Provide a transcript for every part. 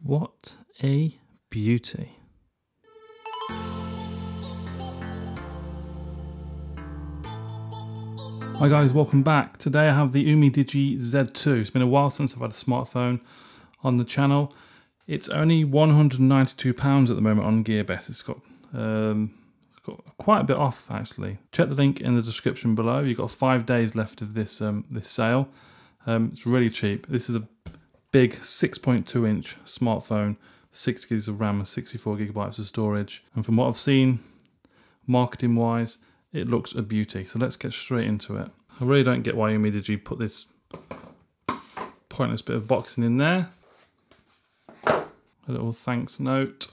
What a beauty. Hi guys, welcome back. Today I have the UMIDIGI Z2. It's been a while since I've had a smartphone on the channel. It's only £192 at the moment on Gearbest. It's got quite a bit off actually. Check the link in the description below. You've got 5 days left of this this sale. It's really cheap. This is a big 6.2 inch smartphone, 6 gigs of RAM and 64 gigabytes of storage. And from what I've seen, marketing wise, it looks a beauty. So let's get straight into it. I really don't get why UMIDIGI put this pointless bit of boxing in there. A little thanks note.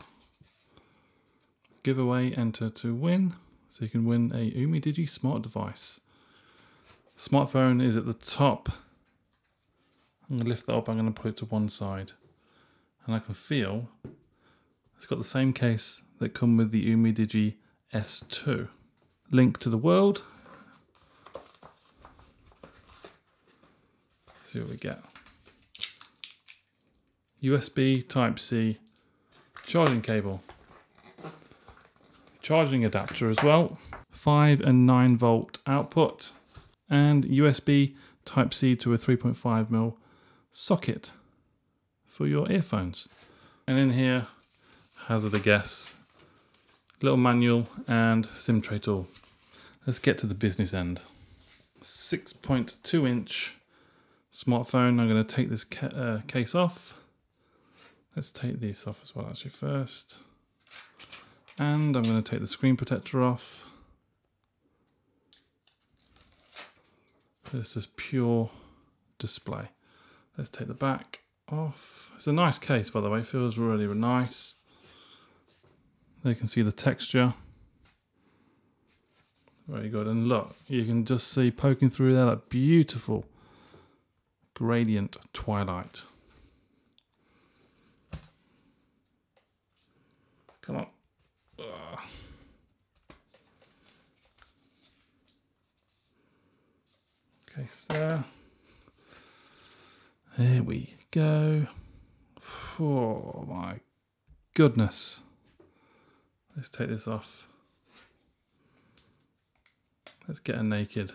Giveaway, enter to win. So you can win a UMIDIGI smart device. Smartphone is at the top. I'm going to lift that up, I'm going to put it to one side. And I can feel it's got the same case that come with the UMIDIGI Z2. Link to the world. Let's see what we get. USB Type-C charging cable. Charging adapter as well. 5 and 9 volt output. And USB Type-C to a 3.5mm socket for your earphones. And in here, hazard a guess, little manual and SIM tray tool. Let's get to the business end. 6.2 inch smartphone. I'm going to take this case off. Let's take these off as well actually first. And I'm going to take the screen protector off. It's just pure display. Let's take the back off. It's a nice case, by the way. It feels really nice. There you can see the texture. Very good. And look, you can just see poking through there that beautiful gradient Twilight. Come on. Case there. There we go. Oh my goodness. Let's take this off. Let's get her naked.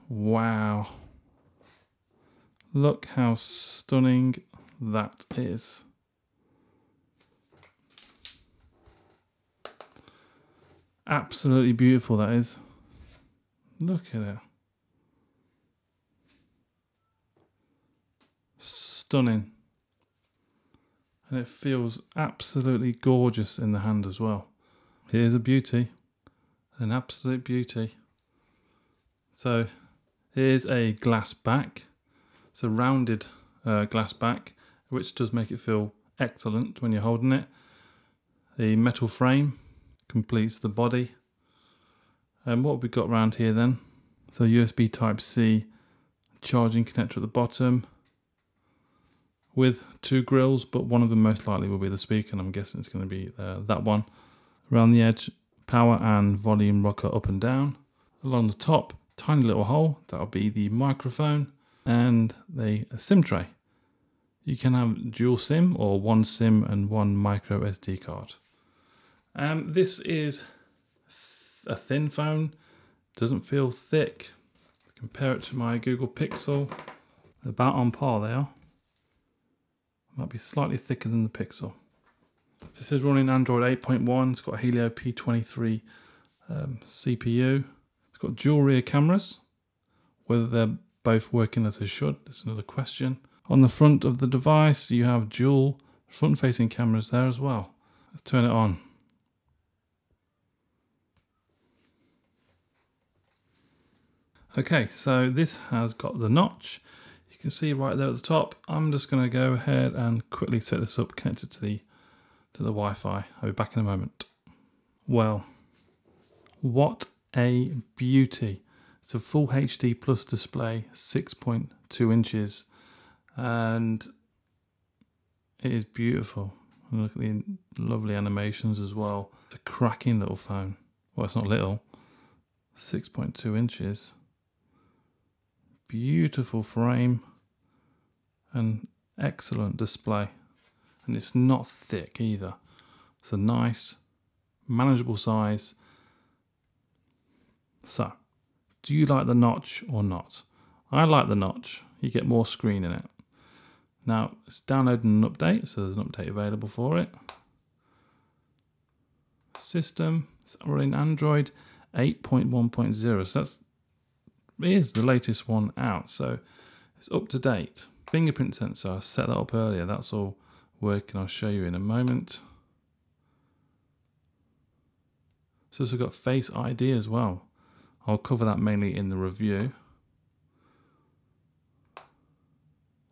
Wow. Look how stunning that is. Absolutely beautiful that is. Look at it. Stunning. And it feels absolutely gorgeous in the hand as well. Here's a beauty. An absolute beauty. So here's a glass back. It's a rounded glass back, which does make it feel excellent when you're holding it. The metal frame completes the body. And what have we got around here then? So USB Type-C charging connector at the bottom with 2 grills, but one of them most likely will be the speaker, and I'm guessing it's going to be that one. Around the edge, power and volume rocker up and down. Along the top, tiny little hole, that'll be the microphone, and a SIM tray. You can have dual SIM or 1 SIM and 1 micro SD card. This is a thin phone, doesn't feel thick. Compare it to my Google Pixel, about on par they are. Might be slightly thicker than the Pixel. This is running Android 8.1. It's got a Helio P23 CPU. It's got dual rear cameras. Whether they're both working as they should, that's another question. On the front of the device, you have dual front-facing cameras there as well. Let's turn it on. Okay, so this has got the notch. You can see right there at the top. I'm just going to go ahead and quickly set this up, connect it to the Wi-Fi. I'll be back in a moment. Well, what a beauty. It's a full HD plus display, 6.2 inches, and it is beautiful. And look at the lovely animations as well. It's a cracking little phone. Well, it's not little, 6.2 inches. Beautiful frame. An excellent display, and it's not thick either. It's a nice, manageable size. So, do you like the notch or not? I like the notch. You get more screen in it. Now, it's downloading an update, so there's an update available for it. System, it's running Android 8.1.0, so it is the latest one out, so it's up to date. Fingerprint sensor, I set that up earlier, that's all working, I'll show you in a moment. So it's got Face ID as well. I'll cover that mainly in the review.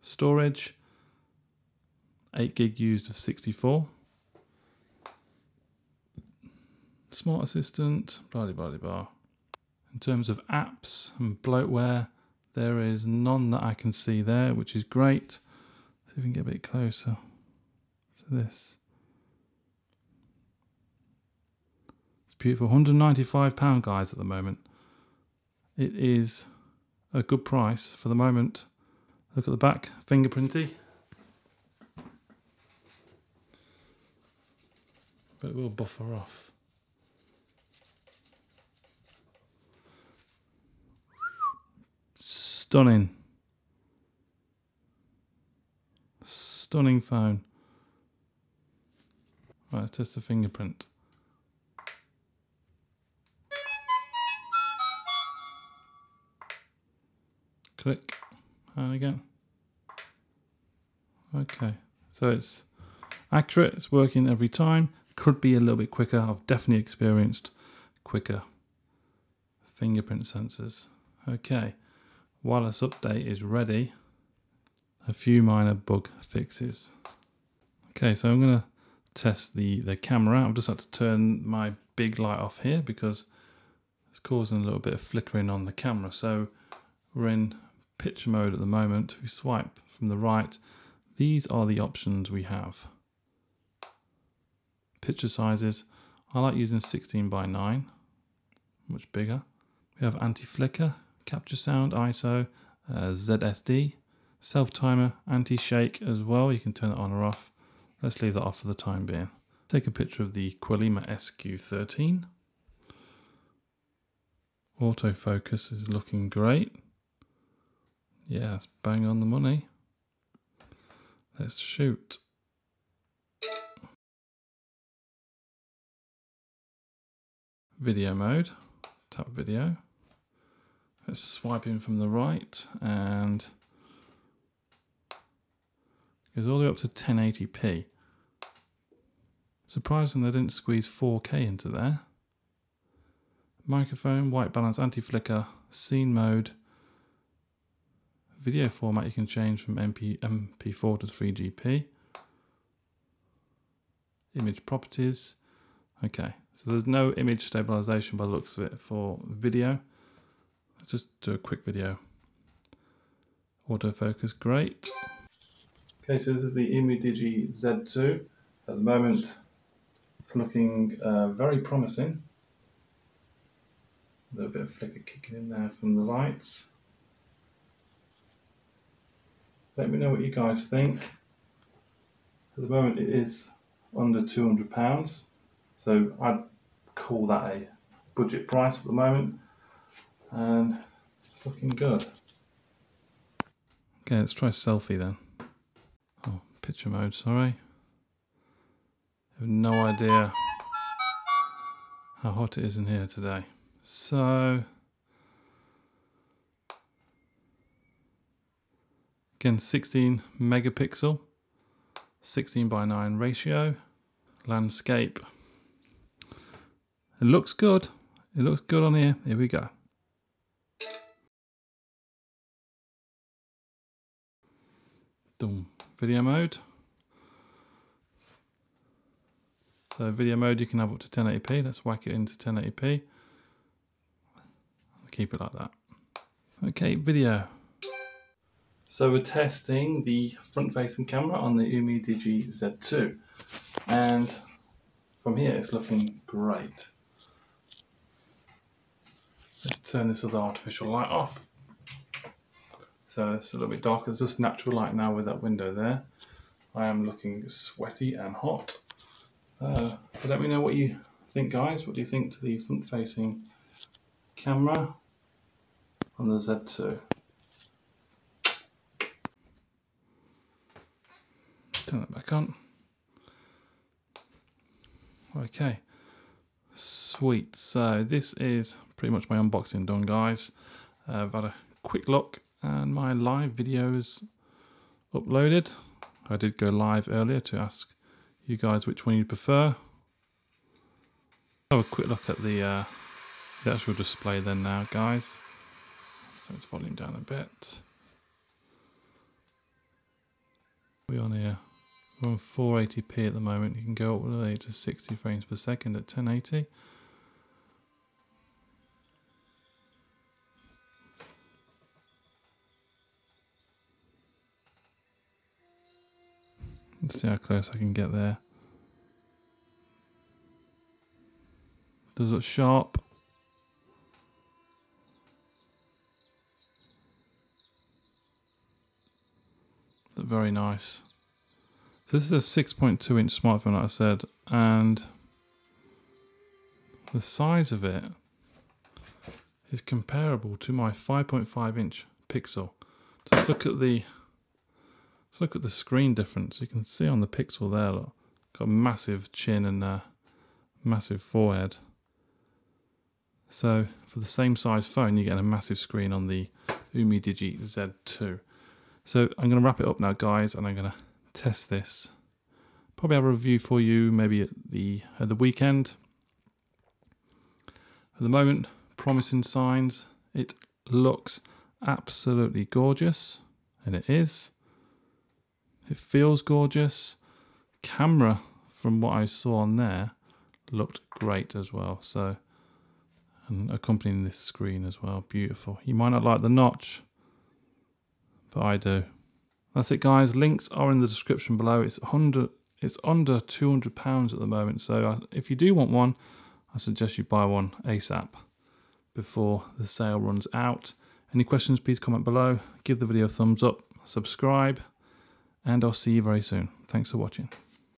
Storage, 8 gig used of 64. Smart Assistant, blah blah blah blah. In terms of apps and bloatware, there is none that I can see there, which is great. See if we can get a bit closer to this. It's beautiful. £195, guys, at the moment. It is a good price for the moment. Look at the back, fingerprinty. But it will buffer off. Stunning. Stunning phone. Right, let's test the fingerprint. Click. And again. Okay. So it's accurate. It's working every time. Could be a little bit quicker. I've definitely experienced quicker fingerprint sensors. Okay. While this update is ready, a few minor bug fixes. Okay, so I'm going to test the camera. I've just had to turn my big light off here because it's causing a little bit of flickering on the camera. So we're in picture mode at the moment. We swipe from the right. These are the options we have. Picture sizes. I like using 16:9, much bigger. We have anti-flicker, capture sound, ISO, ZSD, self-timer, anti-shake as well. You can turn it on or off. Let's leave that off for the time being. Take a picture of the Quilima SQ13. Autofocus is looking great. Yeah, it's bang on the money. Let's shoot. Video mode. Tap video. Let's swipe in from the right and goes all the way up to 1080p. Surprising they didn't squeeze 4K into there. Microphone, white balance, anti-flicker, scene mode. Video format you can change from MP4 to 3GP. Image properties. Okay, so there's no image stabilization by the looks of it for video. Let's just do a quick video. Autofocus, great. Okay, so this is the UMIDIGI Z2. At the moment, it's looking very promising. A little bit of flicker kicking in there from the lights. Let me know what you guys think. At the moment, it is under £200, so I'd call that a budget price at the moment. And it's looking good. Okay, let's try selfie then. Oh, picture mode, sorry. I have no idea how hot it is in here today. So, again, 16 megapixel, 16:9 ratio, landscape. It looks good. It looks good on here. Here we go. Boom. Video mode. So video mode you can have up to 1080p. Let's whack it into 1080p. I'll keep it like that. Okay, video. So we're testing the front-facing camera on the UMIDIGI Z2, and from here it's looking great. Let's turn this other artificial light off. So it's a little bit darker. There's just natural light now with that window there. I am looking sweaty and hot. But let me know what you think, guys. What do you think to the front-facing camera on the Z2? Turn that back on. Okay, sweet. So this is pretty much my unboxing done, guys. I've had a quick look and my live videos uploaded. I did go live earlier to ask you guys which one you prefer. Have a quick look at the actual display then now, guys. So let's volume down a bit. We're on here. We're on 480p at the moment. You can go up really to 60 frames per second at 1080. Let's see how close I can get there. Does it look sharp? Look very nice. So this is a 6.2 inch smartphone, like I said, and the size of it is comparable to my 5.5 inch Pixel. Just look at the screen difference. You can see on the Pixel there, look, got a massive chin and a massive forehead. So for the same size phone, you get a massive screen on the UMIDIGI Z2. So I'm going to wrap it up now, guys, and I'm going to test this. Probably have a review for you maybe at the weekend. At the moment, promising signs. It looks absolutely gorgeous, and it is. It feels gorgeous. Camera, from what I saw on there, looked great as well. So, and accompanying this screen as well, beautiful. You might not like the notch, but I do. That's it, guys. Links are in the description below. It's under £200 at the moment. So if you do want one, I suggest you buy one ASAP before the sale runs out. Any questions, please comment below. Give the video a thumbs up, subscribe, and I'll see you very soon. Thanks for watching.